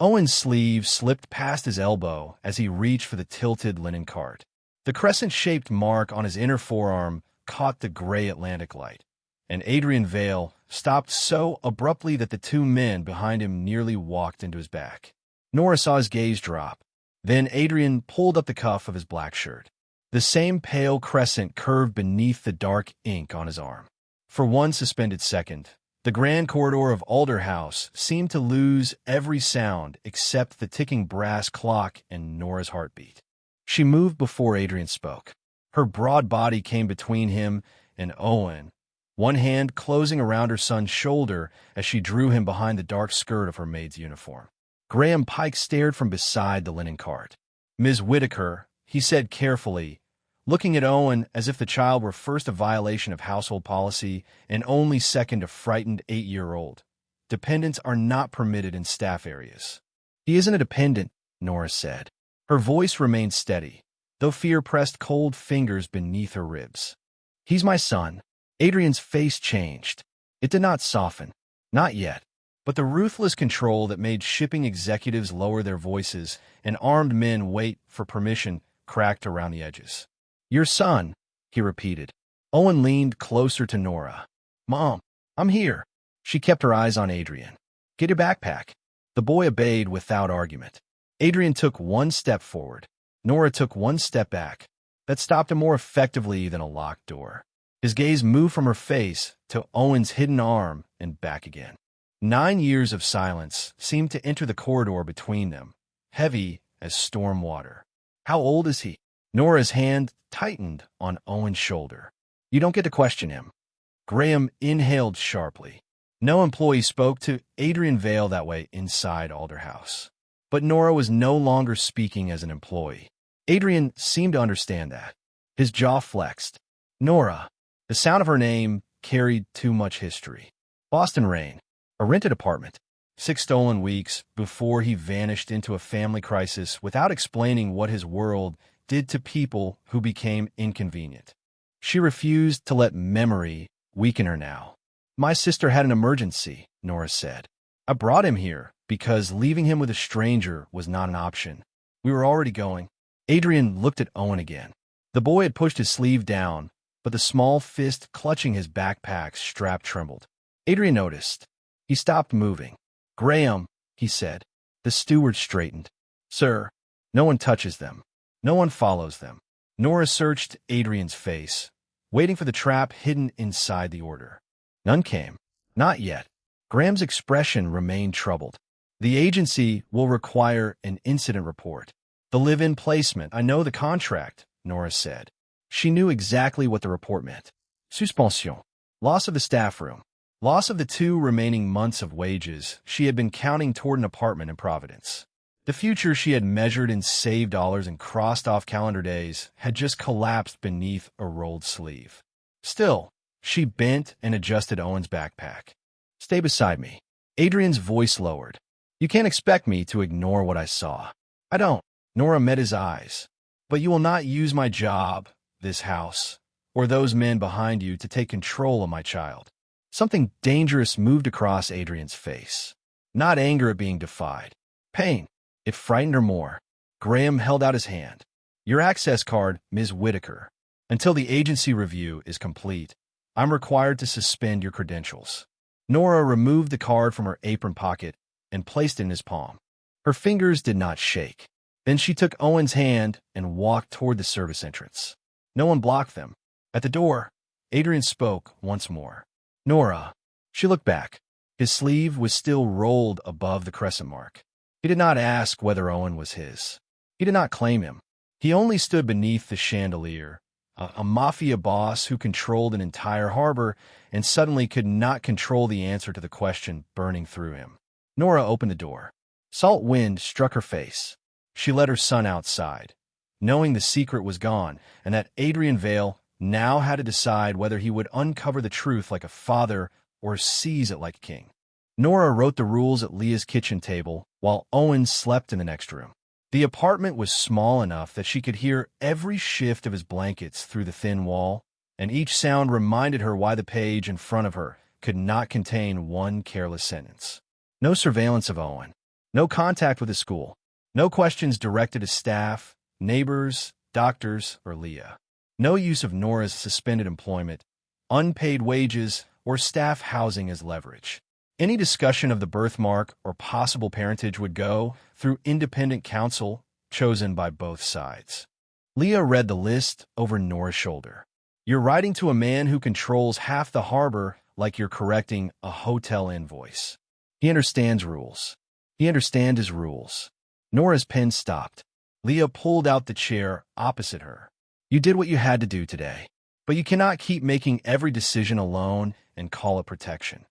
Owen's sleeve slipped past his elbow as he reached for the tilted linen cart. The crescent-shaped mark on his inner forearm caught the gray Atlantic light, and Adrian Vale stopped so abruptly that the two men behind him nearly walked into his back. Nora saw his gaze drop. Then Adrian pulled up the cuff of his black shirt. The same pale crescent curved beneath the dark ink on his arm. For one suspended second, the grand corridor of Alder House seemed to lose every sound except the ticking brass clock and Nora's heartbeat. She moved before Adrian spoke. Her broad body came between him and Owen, one hand closing around her son's shoulder as she drew him behind the dark skirt of her maid's uniform. Graham Pike stared from beside the linen cart. "Ms. Whitaker," he said carefully, looking at Owen as if the child were first a violation of household policy and only second a frightened 8-year-old. "Dependents are not permitted in staff areas." "He isn't a dependent," Nora said. Her voice remained steady, though fear pressed cold fingers beneath her ribs. "He's my son." Adrian's face changed. It did not soften. Not yet. But the ruthless control that made shipping executives lower their voices and armed men wait for permission cracked around the edges. "Your son," he repeated. Owen leaned closer to Nora. "Mom, I'm here." She kept her eyes on Adrian. "Get your backpack." The boy obeyed without argument. Adrian took one step forward. Nora took one step back. That stopped him more effectively than a locked door. His gaze moved from her face to Owen's hidden arm and back again. 9 years of silence seemed to enter the corridor between them, heavy as storm water. "How old is he?" Nora's hand tightened on Owen's shoulder. "You don't get to question him." Graham inhaled sharply. No employee spoke to Adrian Vale that way inside Alder House. But Nora was no longer speaking as an employee. Adrian seemed to understand that. His jaw flexed. Nora. The sound of her name carried too much history. Boston Rain. A rented apartment. 6 stolen weeks before he vanished into a family crisis without explaining what his world did to people who became inconvenient. She refused to let memory weaken her now. "My sister had an emergency," Nora said. "I brought him here because leaving him with a stranger was not an option. We were already going." Adrian looked at Owen again. The boy had pushed his sleeve down, but the small fist clutching his backpack's strap trembled. Adrian noticed. He stopped moving. "Graham," he said. The steward straightened. "Sir, no one touches them. No one follows them." Nora searched Adrian's face, waiting for the trap hidden inside the order. None came. Not yet. Graham's expression remained troubled. "The agency will require an incident report. The live-in placement. I know the contract," Nora said. She knew exactly what the report meant. Suspension. Loss of the staff room. Loss of the 2 remaining months of wages she had been counting toward an apartment in Providence. The future she had measured in saved dollars and crossed off calendar days had just collapsed beneath a rolled sleeve. Still, she bent and adjusted Owen's backpack. "Stay beside me." Adrian's voice lowered. "You can't expect me to ignore what I saw." "I don't." Nora met his eyes. "But you will not use my job, this house, or those men behind you to take control of my child." Something dangerous moved across Adrian's face. Not anger at being defied. Pain. It frightened her more. Graham held out his hand. "Your access card, Ms. Whitaker. Until the agency review is complete, I'm required to suspend your credentials." Nora removed the card from her apron pocket and placed it in his palm. Her fingers did not shake. Then she took Owen's hand and walked toward the service entrance. No one blocked them. At the door, Adrian spoke once more. "Nora." She looked back. His sleeve was still rolled above the crescent mark. He did not ask whether Owen was his. He did not claim him. He only stood beneath the chandelier, a mafia boss who controlled an entire harbor and suddenly could not control the answer to the question burning through him. Nora opened the door. Salt wind struck her face. She led her son outside, knowing the secret was gone and that Adrian Vale now had to decide whether he would uncover the truth like a father or seize it like a king. Nora wrote the rules at Leah's kitchen table while Owen slept in the next room. The apartment was small enough that she could hear every shift of his blankets through the thin wall, and each sound reminded her why the page in front of her could not contain one careless sentence. No surveillance of Owen. No contact with the school. No questions directed to staff, neighbors, doctors, or Leah. No use of Nora's suspended employment, unpaid wages, or staff housing as leverage. Any discussion of the birthmark or possible parentage would go through independent counsel chosen by both sides. Leah read the list over Nora's shoulder. You're writing to a man who controls half the harbor like you're correcting a hotel invoice. He understands rules. He understands his rules. Nora's pen stopped. Leah pulled out the chair opposite her. You did what you had to do today, but you cannot keep making every decision alone and call it protection.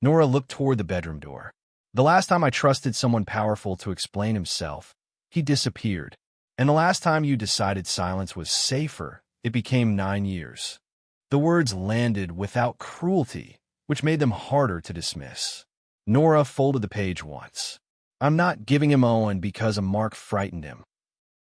Nora looked toward the bedroom door. The last time I trusted someone powerful to explain himself, he disappeared. And the last time you decided silence was safer, it became 9 years. The words landed without cruelty, which made them harder to dismiss. Nora folded the page once. I'm not giving him Owen because a mark frightened him.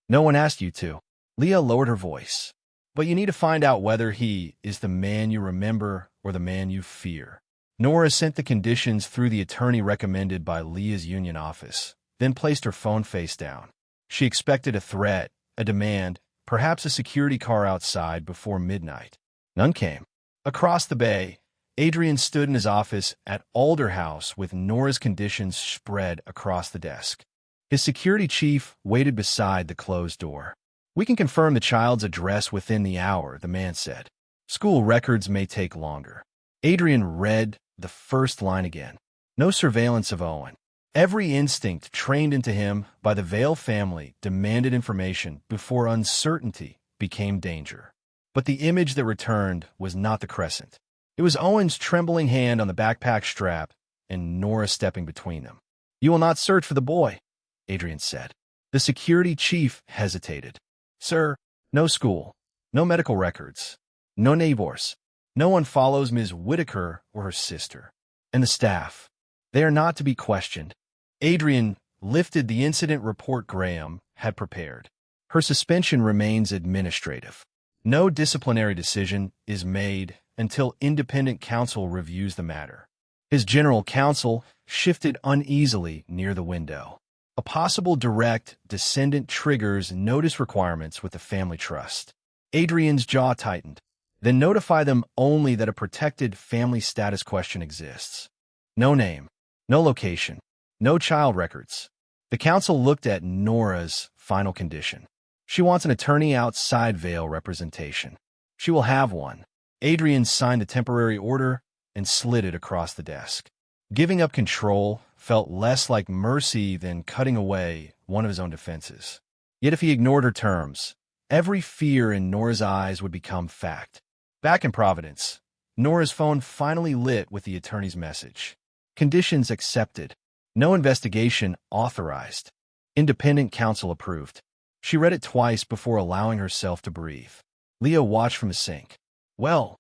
No one asked you to. Leah lowered her voice. But you need to find out whether he is the man you remember or the man you fear. Nora sent the conditions through the attorney recommended by Leah's union office, then placed her phone face down. She expected a threat, a demand, perhaps a security car outside before midnight. None came. Across the bay, Adrian stood in his office at Alder House with Nora's conditions spread across the desk. His security chief waited beside the closed door. We can confirm the child's address within the hour, the man said. School records may take longer. Adrian read the first line again. No surveillance of Owen. Every instinct trained into him by the Vale family demanded information before uncertainty became danger. But the image that returned was not the crescent. It was Owen's trembling hand on the backpack strap and Nora stepping between them. You will not search for the boy, Adrian said. The security chief hesitated. Sir, no school, no medical records, no neighbors. No one follows Ms. Whitaker or her sister. And the staff, they are not to be questioned. Adrian lifted the incident report Graham had prepared. Her suspension remains administrative. No disciplinary decision is made until independent counsel reviews the matter. His general counsel shifted uneasily near the window. A possible direct descendant triggers notice requirements with the family trust. Adrian's jaw tightened. Then notify them only that a protected family status question exists. No name, no location, no child records. The council looked at Nora's final condition. She wants an attorney outside Vale representation. She will have one. Adrian signed the temporary order and slid it across the desk. Giving up control felt less like mercy than cutting away one of his own defenses. Yet if he ignored her terms, every fear in Nora's eyes would become fact. Back in Providence, Nora's phone finally lit with the attorney's message. Conditions accepted. No investigation authorized. Independent counsel approved. She read it twice before allowing herself to breathe. Leah watched from the sink. Well,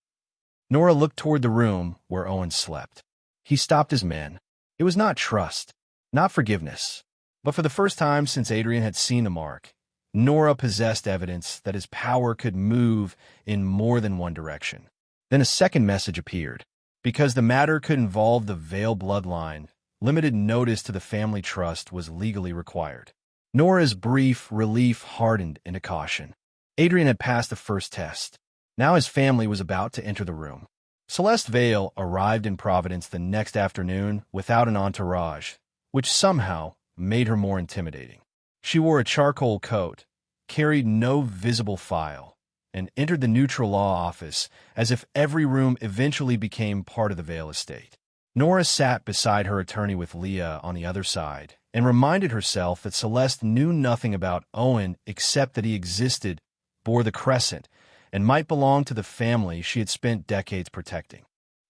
Nora looked toward the room where Owen slept. He stopped his men. It was not trust, not forgiveness. But for the first time since Adrian had seen the mark, Nora possessed evidence that his power could move in more than one direction. Then a second message appeared. Because the matter could involve the Vale bloodline, limited notice to the family trust was legally required. Nora's brief relief hardened into caution. Adrian had passed the first test. Now his family was about to enter the room. Celeste Vale arrived in Providence the next afternoon without an entourage, which somehow made her more intimidating. She wore a charcoal coat, carried no visible file, and entered the neutral law office as if every room eventually became part of the Vale estate. Nora sat beside her attorney with Leah on the other side and reminded herself that Celeste knew nothing about Owen except that he existed, bore the crescent, and might belong to the family she had spent decades protecting.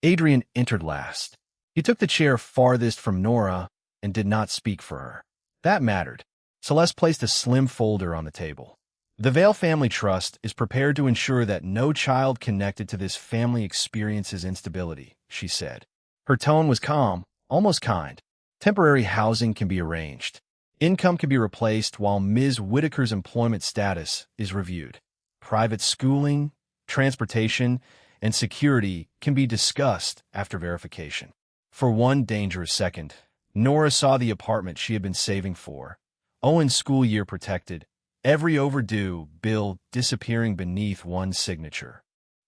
Adrian entered last. He took the chair farthest from Nora and did not speak for her. That mattered. Celeste placed a slim folder on the table. The Vale Family Trust is prepared to ensure that no child connected to this family experiences instability, she said. Her tone was calm, almost kind. Temporary housing can be arranged. Income can be replaced while Ms. Whitaker's employment status is reviewed. Private schooling, transportation, and security can be discussed after verification. For one dangerous second, Nora saw the apartment she had been saving for. Owen's school year protected, every overdue bill disappearing beneath one signature.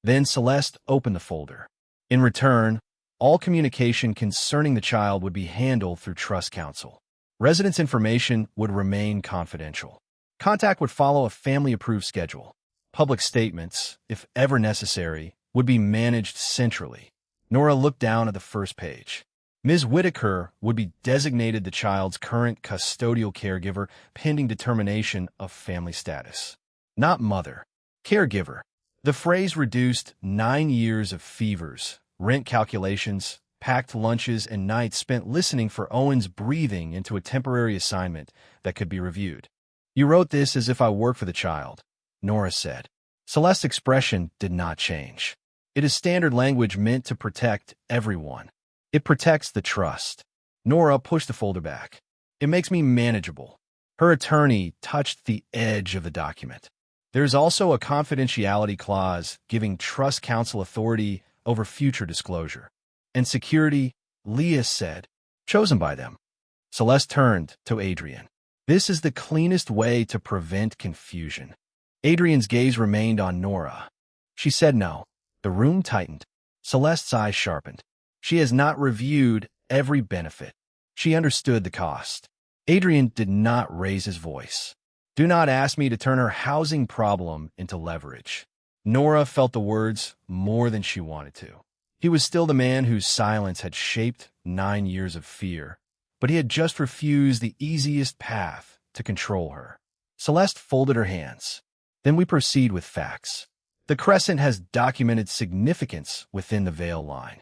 Then Celeste opened the folder. In return, all communication concerning the child would be handled through trust counsel. Residents' information would remain confidential. Contact would follow a family-approved schedule. Public statements, if ever necessary, would be managed centrally. Nora looked down at the first page. Ms. Whitaker would be designated the child's current custodial caregiver pending determination of family status. Not mother. Caregiver. The phrase reduced 9 years of fevers, rent calculations, packed lunches, and nights spent listening for Owen's breathing into a temporary assignment that could be reviewed. You wrote this as if I worked for the child, Nora said. Celeste's expression did not change. It is standard language meant to protect everyone. It protects the trust. Nora pushed the folder back. It makes me manageable. Her attorney touched the edge of the document. There's also a confidentiality clause giving trust counsel authority over future disclosure. And security, Leah said, chosen by them. Celeste turned to Adrian. This is the cleanest way to prevent confusion. Adrian's gaze remained on Nora. She said no. The room tightened. Celeste's eyes sharpened. She has not reviewed every benefit. She understood the cost. Adrian did not raise his voice. Do not ask me to turn her housing problem into leverage. Nora felt the words more than she wanted to. He was still the man whose silence had shaped 9 years of fear, but he had just refused the easiest path to control her. Celeste folded her hands. Then we proceed with facts. The crescent has documented significance within the veil line.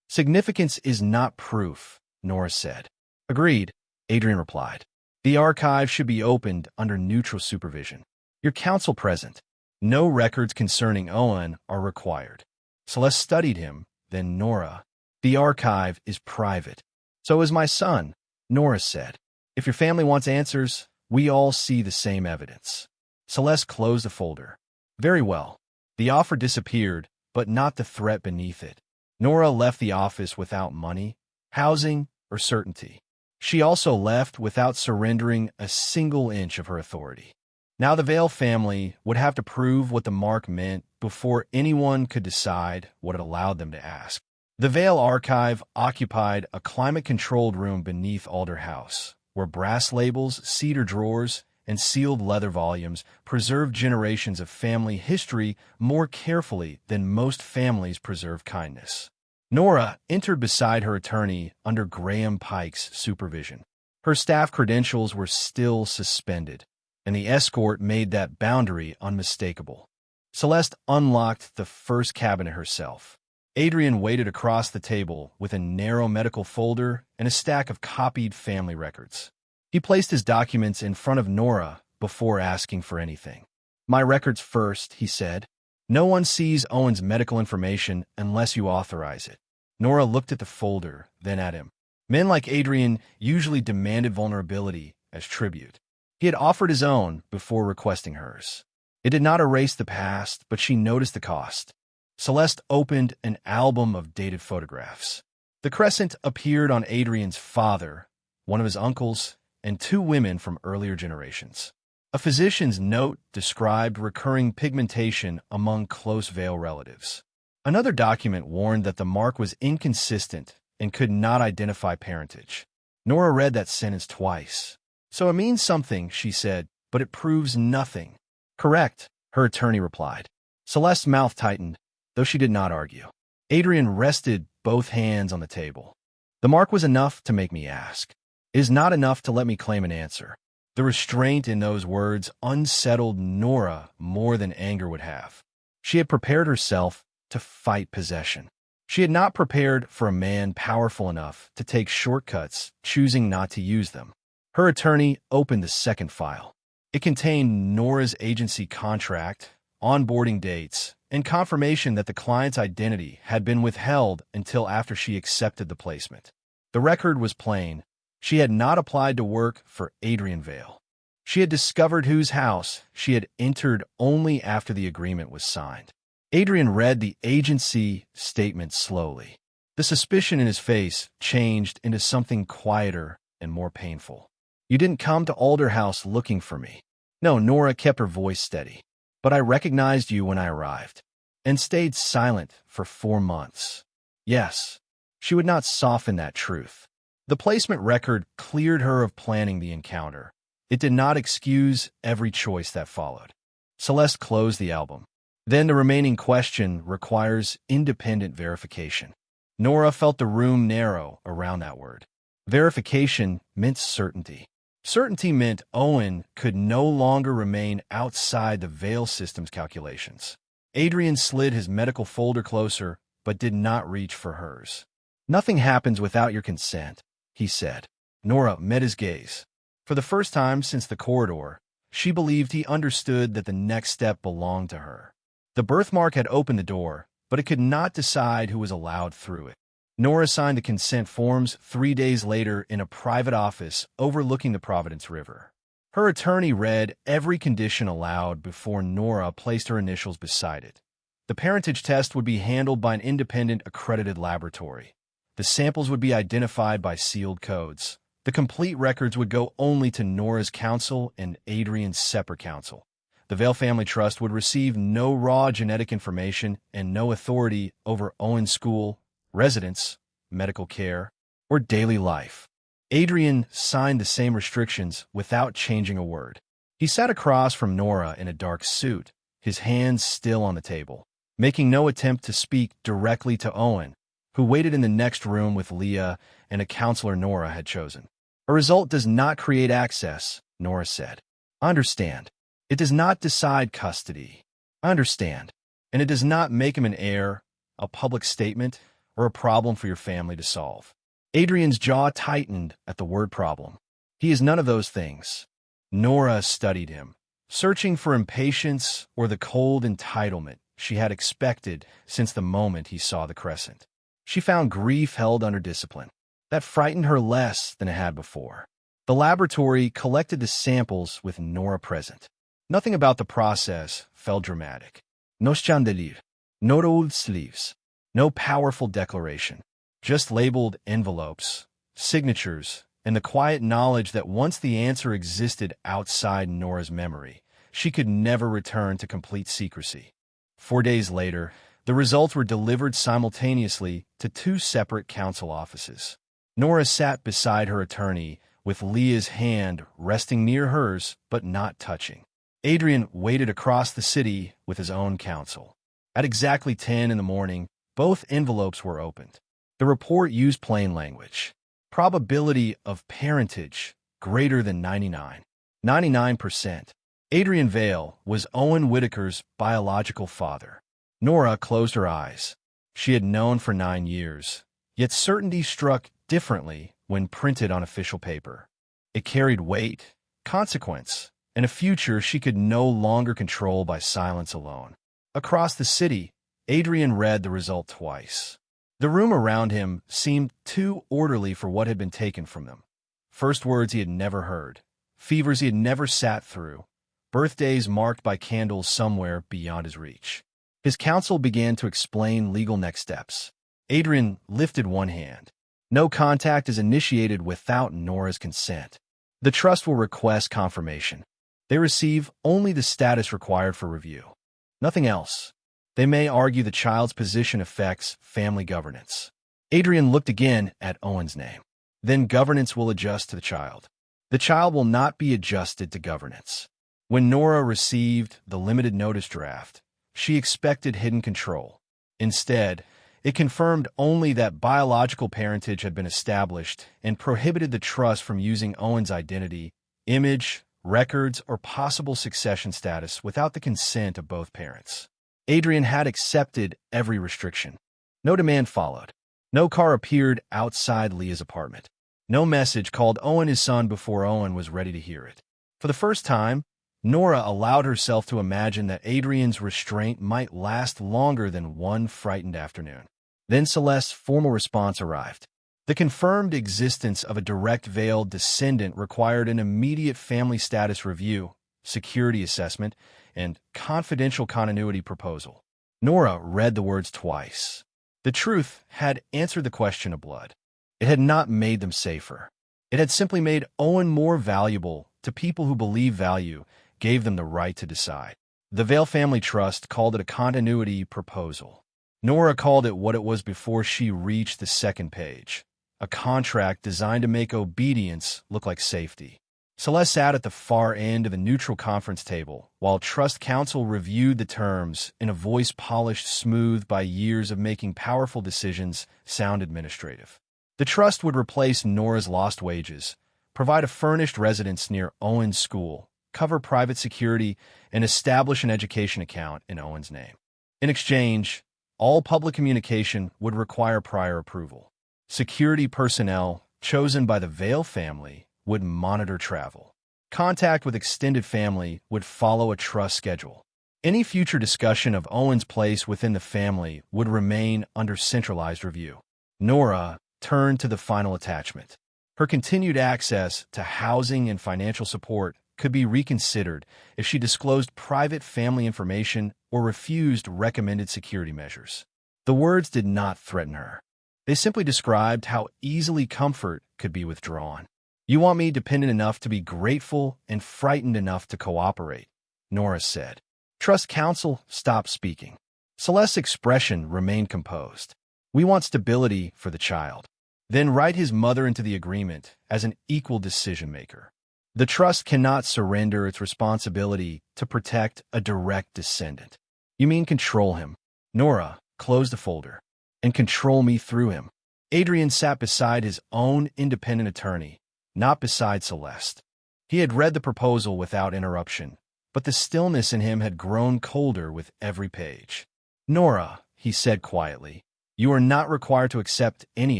Significance is not proof, Nora said. Agreed, Adrian replied. The archive should be opened under neutral supervision. Your counsel present. No records concerning Owen are required. Celeste studied him, then Nora. The archive is private. So is my son, Nora said. If your family wants answers, we all see the same evidence. Celeste closed the folder. Very well. The offer disappeared, but not the threat beneath it. Nora left the office without money, housing, or certainty. She also left without surrendering a single inch of her authority. Now the Vale family would have to prove what the mark meant before anyone could decide what it allowed them to ask. The Vale archive occupied a climate-controlled room beneath Alder House, where brass labels, cedar drawers, and sealed leather volumes preserved generations of family history more carefully than most families preserve kindness. Nora entered beside her attorney under Graham Pike's supervision. Her staff credentials were still suspended, and the escort made that boundary unmistakable. Celeste unlocked the first cabinet herself. Adrian waited across the table with a narrow medical folder and a stack of copied family records. He placed his documents in front of Nora before asking for anything. My records first, he said. No one sees Owen's medical information unless you authorize it. Nora looked at the folder, then at him. Men like Adrian usually demanded vulnerability as tribute. He had offered his own before requesting hers. It did not erase the past, but she noticed the cost. Celeste opened an album of dated photographs. The crescent appeared on Adrian's father, one of his uncles, and 2 women from earlier generations. A physician's note described recurring pigmentation among close Vale relatives. Another document warned that the mark was inconsistent and could not identify parentage. Nora read that sentence twice. So it means something, she said, but it proves nothing. Correct, her attorney replied. Celeste's mouth tightened, though she did not argue. Adrian rested both hands on the table. The mark was enough to make me ask. It is not enough to let me claim an answer. The restraint in those words unsettled Nora more than anger would have. She had prepared herself to fight possession. She had not prepared for a man powerful enough to take shortcuts, choosing not to use them. Her attorney opened the second file. It contained Nora's agency contract, onboarding dates, and confirmation that the client's identity had been withheld until after she accepted the placement. The record was plain. She had not applied to work for Adrian Vale. She had discovered whose house she had entered only after the agreement was signed. Adrian read the agency statement slowly. The suspicion in his face changed into something quieter and more painful. You didn't come to Alder House looking for me. No, Nora kept her voice steady. But I recognized you when I arrived, and stayed silent for 4 months. Yes, she would not soften that truth. The placement record cleared her of planning the encounter. It did not excuse every choice that followed. Celeste closed the album. Then the remaining question requires independent verification. Nora felt the room narrow around that word. Verification meant certainty. Certainty meant Owen could no longer remain outside the Veil system's calculations. Adrian slid his medical folder closer, but did not reach for hers. Nothing happens without your consent, he said. Nora met his gaze. For the first time since the corridor, she believed he understood that the next step belonged to her. The birthmark had opened the door, but it could not decide who was allowed through it. Nora signed the consent forms 3 days later in a private office overlooking the Providence River. Her attorney read every condition aloud before Nora placed her initials beside it. The parentage test would be handled by an independent accredited laboratory. The samples would be identified by sealed codes. The complete records would go only to Nora's counsel and Adrian's separate counsel. The Vale Family Trust would receive no raw genetic information and no authority over Owen's school, residence, medical care, or daily life. Adrian signed the same restrictions without changing a word. He sat across from Nora in a dark suit, his hands still on the table, making no attempt to speak directly to Owen, who waited in the next room with Leah and a counselor Nora had chosen. A result does not create access, Nora said. I understand. It does not decide custody. I understand. And it does not make him an heir, a public statement, or a problem for your family to solve. Adrian's jaw tightened at the word problem. He is none of those things. Nora studied him, searching for impatience or the cold entitlement she had expected since the moment he saw the crescent. She found grief held under discipline. That frightened her less than it had before. The laboratory collected the samples with Nora present. Nothing about the process felt dramatic. No chandelier, no rolled sleeves, no powerful declaration. Just labeled envelopes, signatures, and the quiet knowledge that once the answer existed outside Nora's memory, she could never return to complete secrecy. 4 days later, the results were delivered simultaneously to 2 separate council offices. Nora sat beside her attorney, with Leah's hand resting near hers but not touching. Adrian waited across the city with his own counsel. At exactly 10 in the morning, both envelopes were opened. The report used plain language. Probability of parentage greater than 99%. Adrian Vale was Owen Whitaker's biological father. Nora closed her eyes. She had known for 9 years, yet certainty struck differently when printed on official paper. It carried weight, consequence, and a future she could no longer control by silence alone. Across the city, Adrian read the result twice. The room around him seemed too orderly for what had been taken from them. First words he had never heard, fevers he had never sat through, birthdays marked by candles somewhere beyond his reach. His counsel began to explain legal next steps. Adrian lifted one hand. No contact is initiated without Nora's consent. The trust will request confirmation. They receive only the status required for review. Nothing else. They may argue the child's position affects family governance. Adrian looked again at Owen's name. Then governance will adjust to the child. The child will not be adjusted to governance. When Nora received the limited notice draft, she expected hidden control. Instead, it confirmed only that biological parentage had been established and prohibited the trust from using Owen's identity, image, records, or possible succession status without the consent of both parents. Adrian had accepted every restriction. No demand followed. No car appeared outside Leah's apartment. No message called Owen his son before Owen was ready to hear it. For the first time, Nora allowed herself to imagine that Adrian's restraint might last longer than one frightened afternoon. Then Celeste's formal response arrived. The confirmed existence of a direct veiled descendant required an immediate family status review, security assessment, and confidential continuity proposal. Nora read the words twice. The truth had answered the question of blood. It had not made them safer. It had simply made Owen more valuable to people who believe value gave them the right to decide. The Vale Family Trust called it a continuity proposal. Nora called it what it was before she reached the second page, a contract designed to make obedience look like safety. Celeste sat at the far end of the neutral conference table, while Trust Counsel reviewed the terms in a voice polished smooth by years of making powerful decisions sound administrative. The trust would replace Nora's lost wages, provide a furnished residence near Owen's school, cover private security, and establish an education account in Owen's name. In exchange, all public communication would require prior approval. Security personnel, chosen by the Vale family, would monitor travel. Contact with extended family would follow a trust schedule. Any future discussion of Owen's place within the family would remain under centralized review. Nora turned to the final attachment. Her continued access to housing and financial support could be reconsidered if she disclosed private family information or refused recommended security measures. The words did not threaten her. They simply described how easily comfort could be withdrawn. "You want me dependent enough to be grateful and frightened enough to cooperate," Nora said. Trust Counsel stopped speaking. Celeste's expression remained composed. "We want stability for the child. Then write his mother into the agreement as an equal decision-maker. The trust cannot surrender its responsibility to protect a direct descendant." "You mean control him?" Nora closed the folder. "And control me through him." Adrian sat beside his own independent attorney, not beside Celeste. He had read the proposal without interruption, but the stillness in him had grown colder with every page. "Nora," he said quietly, "you are not required to accept any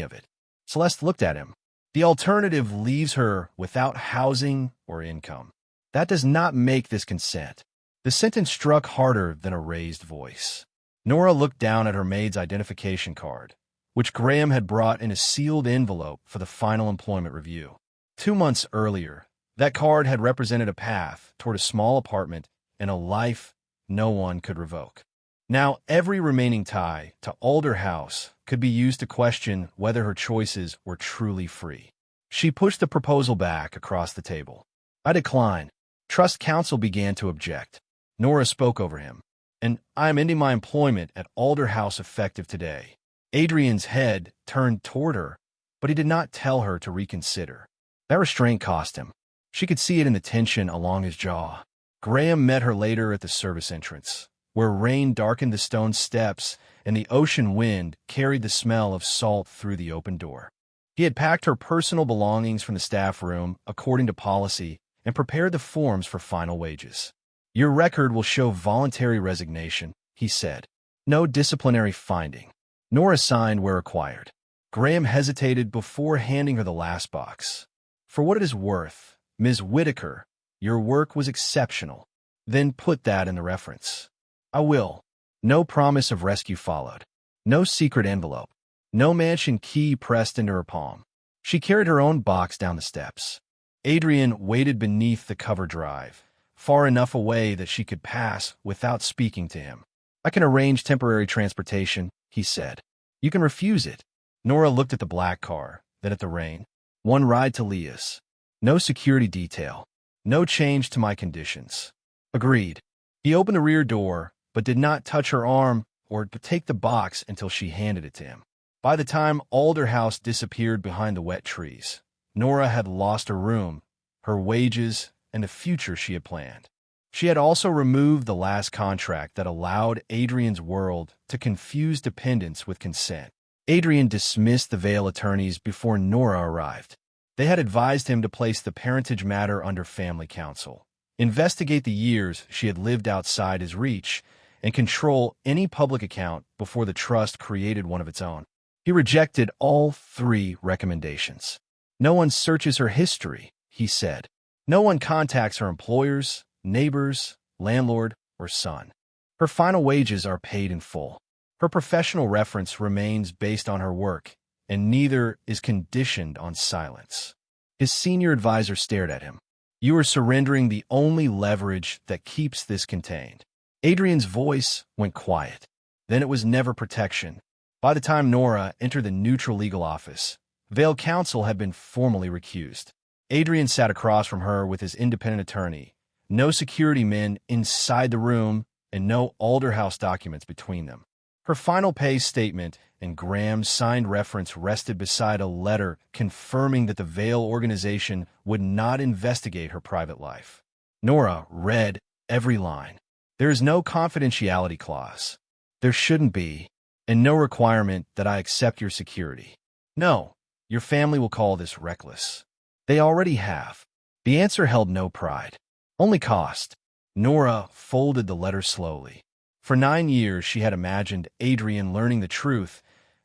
of it." Celeste looked at him. "The alternative leaves her without housing or income. That does not make this consent." The sentence struck harder than a raised voice. Nora looked down at her maid's identification card, which Graham had brought in a sealed envelope for the final employment review. 2 months earlier, that card had represented a path toward a small apartment and a life no one could revoke. Now every remaining tie to Alder House could be used to question whether her choices were truly free. She pushed the proposal back across the table. "I decline." Trust Counsel began to object. Nora spoke over him. "And I am ending my employment at Alder House effective today." Adrian's head turned toward her, but he did not tell her to reconsider. That restraint cost him. She could see it in the tension along his jaw. Graham met her later at the service entrance, where rain darkened the stone steps and the ocean wind carried the smell of salt through the open door. He had packed her personal belongings from the staff room according to policy and prepared the forms for final wages. "Your record will show voluntary resignation," he said. "No disciplinary finding." Nora signed where required. Graham hesitated before handing her the last box. "For what it is worth, Ms. Whitaker, your work was exceptional." "Then put that in the reference." "I will." No promise of rescue followed. No secret envelope. No mansion key pressed into her palm. She carried her own box down the steps. Adrian waited beneath the cover drive, far enough away that she could pass without speaking to him. "I can arrange temporary transportation," he said. "You can refuse it." Nora looked at the black car, then at the rain. "One ride to Leah's. No security detail. No change to my conditions." "Agreed." He opened the rear door, but did not touch her arm or take the box until she handed it to him. By the time Alder House disappeared behind the wet trees, Nora had lost her room, her wages, and the future she had planned. She had also removed the last contract that allowed Adrian's world to confuse dependence with consent. Adrian dismissed the Vale attorneys before Nora arrived. They had advised him to place the parentage matter under family counsel, investigate the years she had lived outside his reach, and control any public account before the trust created one of its own. He rejected all 3 recommendations. "No one searches her history," he said. "No one contacts her employers, neighbors, landlord, or son. Her final wages are paid in full. Her professional reference remains based on her work, and neither is conditioned on silence." His senior advisor stared at him. "You are surrendering the only leverage that keeps this contained." Adrian's voice went quiet. "Then it was never protection. By the time Nora entered the neutral legal office, Vale counsel had been formally recused. Adrian sat across from her with his independent attorney, no security men inside the room, and no Alderhouse documents between them. Her final pay statement and Graham's signed reference rested beside a letter confirming that the Vale organization would not investigate her private life. Nora read every line. There is no confidentiality clause. There shouldn't be, and no requirement that I accept your security. No, your family will call this reckless. They already have. The answer held no pride, only cost. Nora folded the letter slowly. For 9 years, she had imagined Adrian learning the truth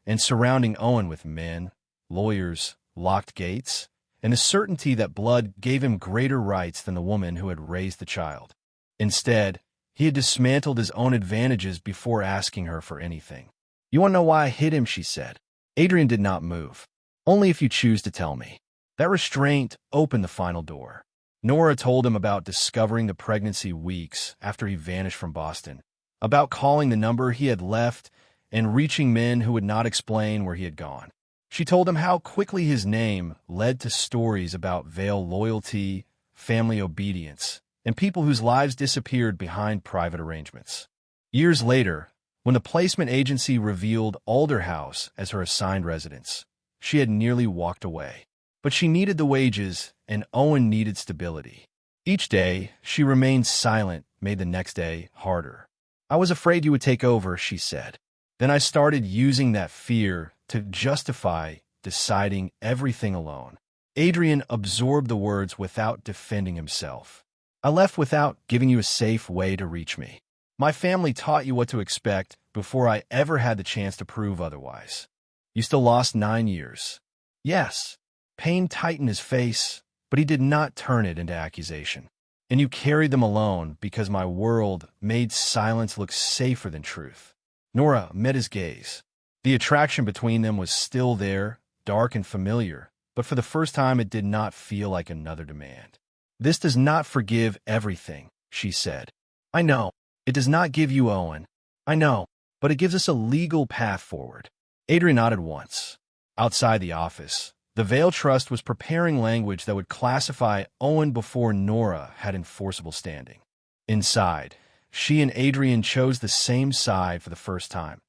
and surrounding Owen with men, lawyers, locked gates, and the certainty that blood gave him greater rights than the woman who had raised the child. Instead, he had dismantled his own advantages before asking her for anything. You want to know why I hid him, she said. Adrian did not move. Only if you choose to tell me. That restraint opened the final door. Nora told him about discovering the pregnancy weeks after he vanished from Boston, about calling the number he had left and reaching men who would not explain where he had gone. She told him how quickly his name led to stories about Vale loyalty, family obedience, and people whose lives disappeared behind private arrangements. Years later, when the placement agency revealed Alderhouse as her assigned residence, she had nearly walked away. But she needed the wages, and Owen needed stability. Each day, she remained silent, made the next day harder. I was afraid you would take over, she said. Then I started using that fear to justify deciding everything alone. Adrian absorbed the words without defending himself. I left without giving you a safe way to reach me. My family taught you what to expect before I ever had the chance to prove otherwise. You still lost 9 years. Yes. Pain tightened his face, but he did not turn it into accusation. And you carried them alone because my world made silence look safer than truth. Nora met his gaze. The attraction between them was still there, dark and familiar, but for the first time it did not feel like another demand. This does not forgive everything, she said. I know. It does not give you Owen. I know. But it gives us a legal path forward. Adrian nodded once. Outside the office, the Vale Trust was preparing language that would classify Owen before Nora had enforceable standing. Inside, she and Adrian chose the same side for the first time.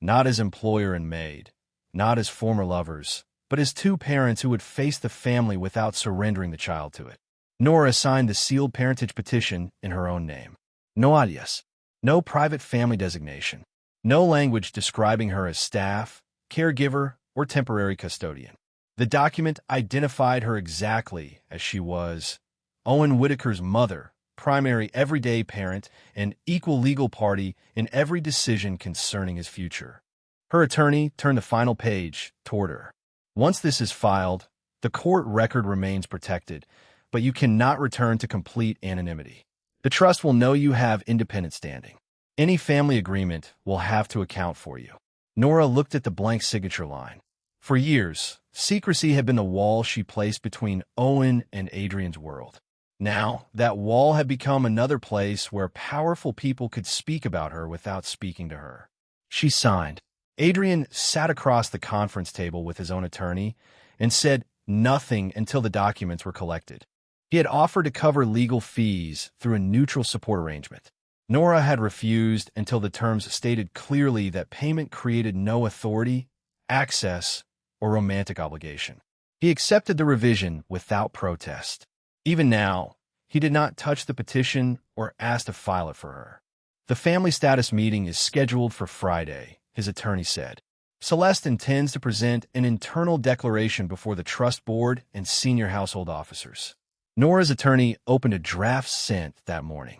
Not as employer and maid, not as former lovers, but as two parents who would face the family without surrendering the child to it. Nora signed the sealed parentage petition in her own name. No alias, no private family designation, no language describing her as staff, caregiver, or temporary custodian. The document identified her exactly as she was, Owen Whitaker's mother, primary everyday parent, and equal legal party in every decision concerning his future. Her attorney turned the final page toward her. Once this is filed, the court record remains protected, but you cannot return to complete anonymity. The trust will know you have independent standing. Any family agreement will have to account for you. Nora looked at the blank signature line. For years, secrecy had been the wall she placed between Owen and Adrian's world. Now, that wall had become another place where powerful people could speak about her without speaking to her. She signed. Adrian sat across the conference table with his own attorney and said nothing until the documents were collected. He had offered to cover legal fees through a neutral support arrangement. Nora had refused until the terms stated clearly that payment created no authority, access, or romantic obligation. He accepted the revision without protest. Even now, he did not touch the petition or ask to file it for her. The family status meeting is scheduled for Friday, his attorney said. Celeste intends to present an internal declaration before the trust board and senior household officers. Nora's attorney opened a draft sent that morning.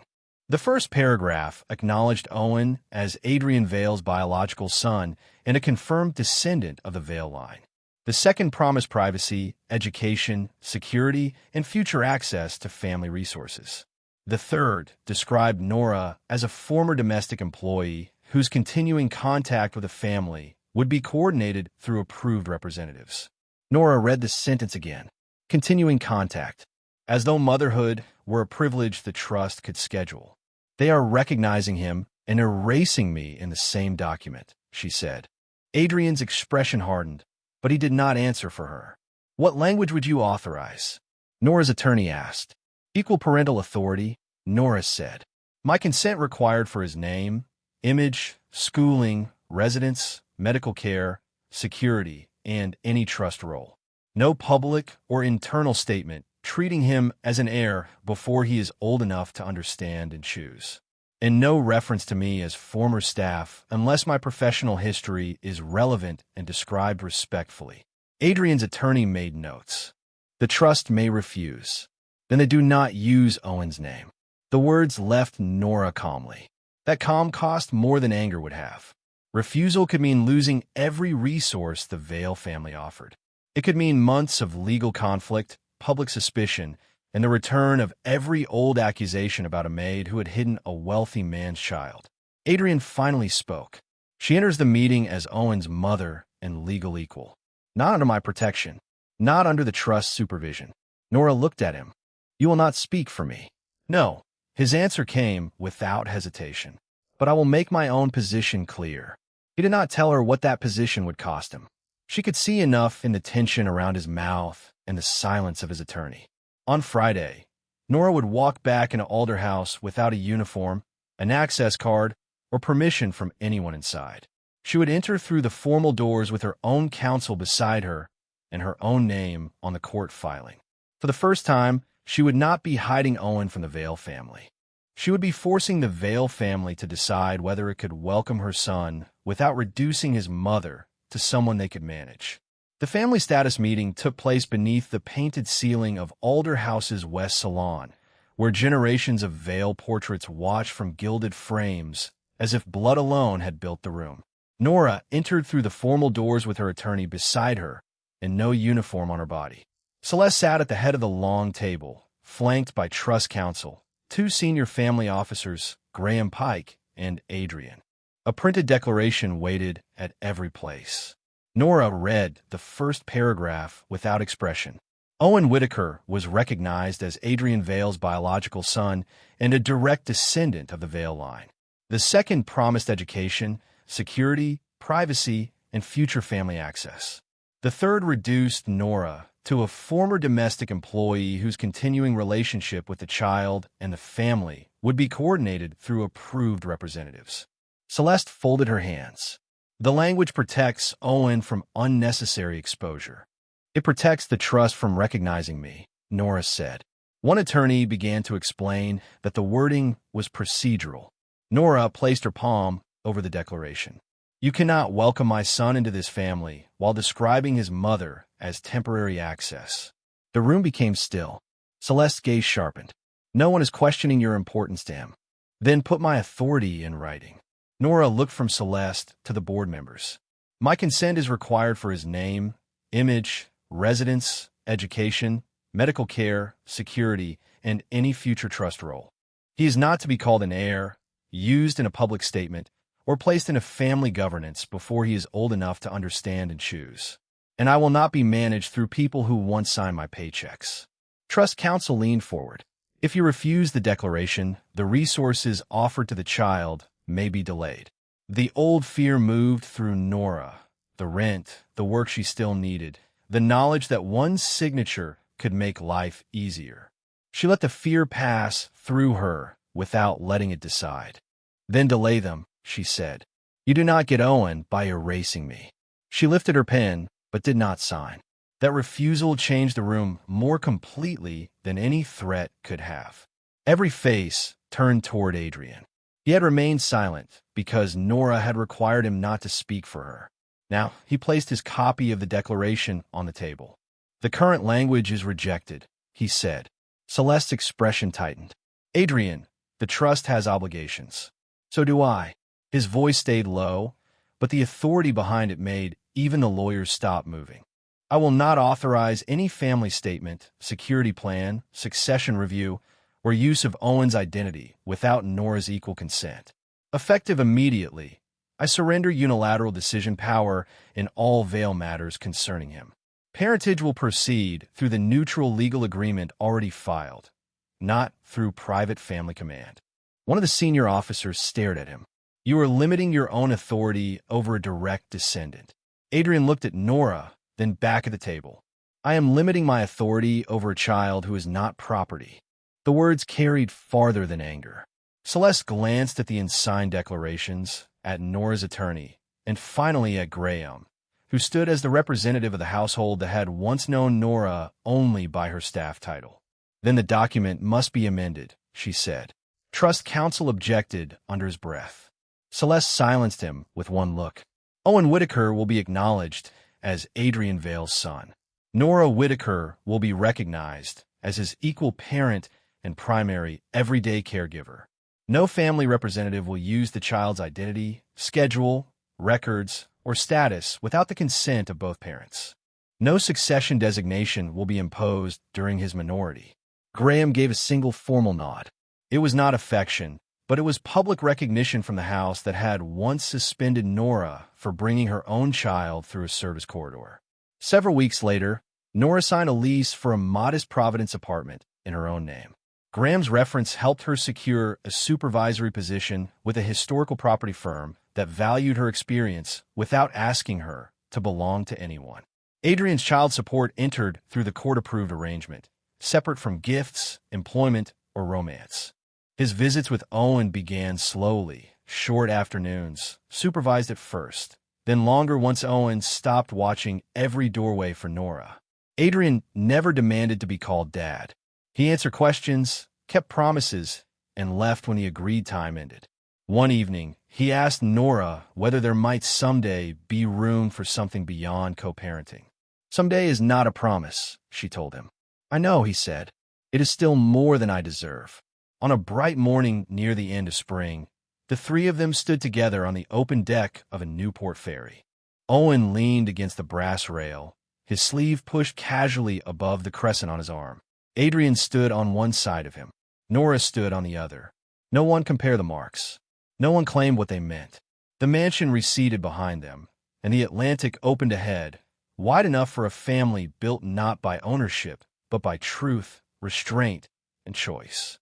The first paragraph acknowledged Owen as Adrian Vale's biological son and a confirmed descendant of the Vale line. The second promised privacy, education, security, and future access to family resources. The third described Nora as a former domestic employee whose continuing contact with the family would be coordinated through approved representatives. Nora read the sentence again. Continuing contact. As though motherhood were a privilege the trust could schedule. They are recognizing him and erasing me in the same document, she said. Adrian's expression hardened, but he did not answer for her. What language would you authorize? Nora's attorney asked. Equal parental authority, Nora said. My consent required for his name, image, schooling, residence, medical care, security, and any trust role. No public or internal statement treating him as an heir before he is old enough to understand and choose. And no reference to me as former staff unless my professional history is relevant and described respectfully. Adrian's attorney made notes. The trust may refuse. Then they do not use Owen's name. The words left Nora calmly. That calm cost more than anger would have. Refusal could mean losing every resource the Vale family offered. It could mean months of legal conflict, public suspicion, and the return of every old accusation about a maid who had hidden a wealthy man's child. Adrian finally spoke. She enters the meeting as Owen's mother and legal equal. Not under my protection. Not under the trust's supervision. Nora looked at him. You will not speak for me. No. His answer came without hesitation. But I will make my own position clear. He did not tell her what that position would cost him. She could see enough in the tension around his mouth and the silence of his attorney. On Friday, Nora would walk back into Alder House without a uniform, an access card, or permission from anyone inside. She would enter through the formal doors with her own counsel beside her and her own name on the court filing. For the first time, she would not be hiding Owen from the Vale family. She would be forcing the Vale family to decide whether it could welcome her son without reducing his mother to someone they could manage. The family status meeting took place beneath the painted ceiling of Alder House's West Salon, where generations of Vale portraits watched from gilded frames as if blood alone had built the room. Nora entered through the formal doors with her attorney beside her and no uniform on her body. Celeste sat at the head of the long table, flanked by trust counsel, two senior family officers, Graham Pike and Adrian. A printed declaration waited at every place. Nora read the first paragraph without expression. Owen Whitaker was recognized as Adrian Vale's biological son and a direct descendant of the Vale line. The second promised education, security, privacy, and future family access. The third reduced Nora to a former domestic employee whose continuing relationship with the child and the family would be coordinated through approved representatives. Celeste folded her hands. The language protects Owen from unnecessary exposure. It protects the trust from recognizing me, Nora said. One attorney began to explain that the wording was procedural. Nora placed her palm over the declaration. You cannot welcome my son into this family while describing his mother as temporary access. The room became still. Celeste's gaze sharpened. No one is questioning your importance to him. Then put my authority in writing. Nora looked from Celeste to the board members. My consent is required for his name, image, residence, education, medical care, security, and any future trust role. He is not to be called an heir, used in a public statement, or placed in a family governance before he is old enough to understand and choose. And I will not be managed through people who once signed my paychecks. Trust counsel leaned forward. If you refuse the declaration, the resources offered to the child may be delayed. The old fear moved through Nora. The rent, the work she still needed, the knowledge that one signature could make life easier. She let the fear pass through her without letting it decide. Then delay them, she said. You do not get Owen by erasing me. She lifted her pen, but did not sign. That refusal changed the room more completely than any threat could have. Every face turned toward Adrian. He had remained silent because Nora had required him not to speak for her. Now, he placed his copy of the declaration on the table. The current language is rejected, he said. Celeste's expression tightened. Adrian, the trust has obligations. So do I. His voice stayed low, but the authority behind it made even the lawyers stop moving. I will not authorize any family statement, security plan, succession review, or use of Owen's identity without Nora's equal consent. Effective immediately, I surrender unilateral decision power in all Vale matters concerning him. Parentage will proceed through the neutral legal agreement already filed, not through private family command. One of the senior officers stared at him. You are limiting your own authority over a direct descendant. Adrian looked at Nora, then back at the table. I am limiting my authority over a child who is not property. The words carried farther than anger. Celeste glanced at the unsigned declarations, at Nora's attorney, and finally at Graham, who stood as the representative of the household that had once known Nora only by her staff title. Then the document must be amended, she said. Trust counsel objected under his breath. Celeste silenced him with one look. Owen Whitaker will be acknowledged as Adrian Vale's son. Nora Whitaker will be recognized as his equal parent and primary everyday caregiver. No family representative will use the child's identity, schedule, records, or status without the consent of both parents. No succession designation will be imposed during his minority. Graham gave a single formal nod. It was not affection, but it was public recognition from the house that had once suspended Nora for bringing her own child through a service corridor. Several weeks later, Nora signed a lease for a modest Providence apartment in her own name. Graham's reference helped her secure a supervisory position with a historical property firm that valued her experience without asking her to belong to anyone. Adrian's child support entered through the court-approved arrangement, separate from gifts, employment, or romance. His visits with Owen began slowly, short afternoons, supervised at first, then longer once Owen stopped watching every doorway for Nora. Adrian never demanded to be called Dad. He answered questions, kept promises, and left when the agreed time ended. One evening, he asked Nora whether there might someday be room for something beyond co-parenting. Someday is not a promise, she told him. I know, he said. It is still more than I deserve. On a bright morning near the end of spring, the three of them stood together on the open deck of a Newport ferry. Owen leaned against the brass rail, his sleeve pushed casually above the crescent on his arm. Adrian stood on one side of him. Nora stood on the other. No one compared the marks. No one claimed what they meant. The mansion receded behind them, and the Atlantic opened ahead, wide enough for a family built not by ownership, but by truth, restraint, and choice.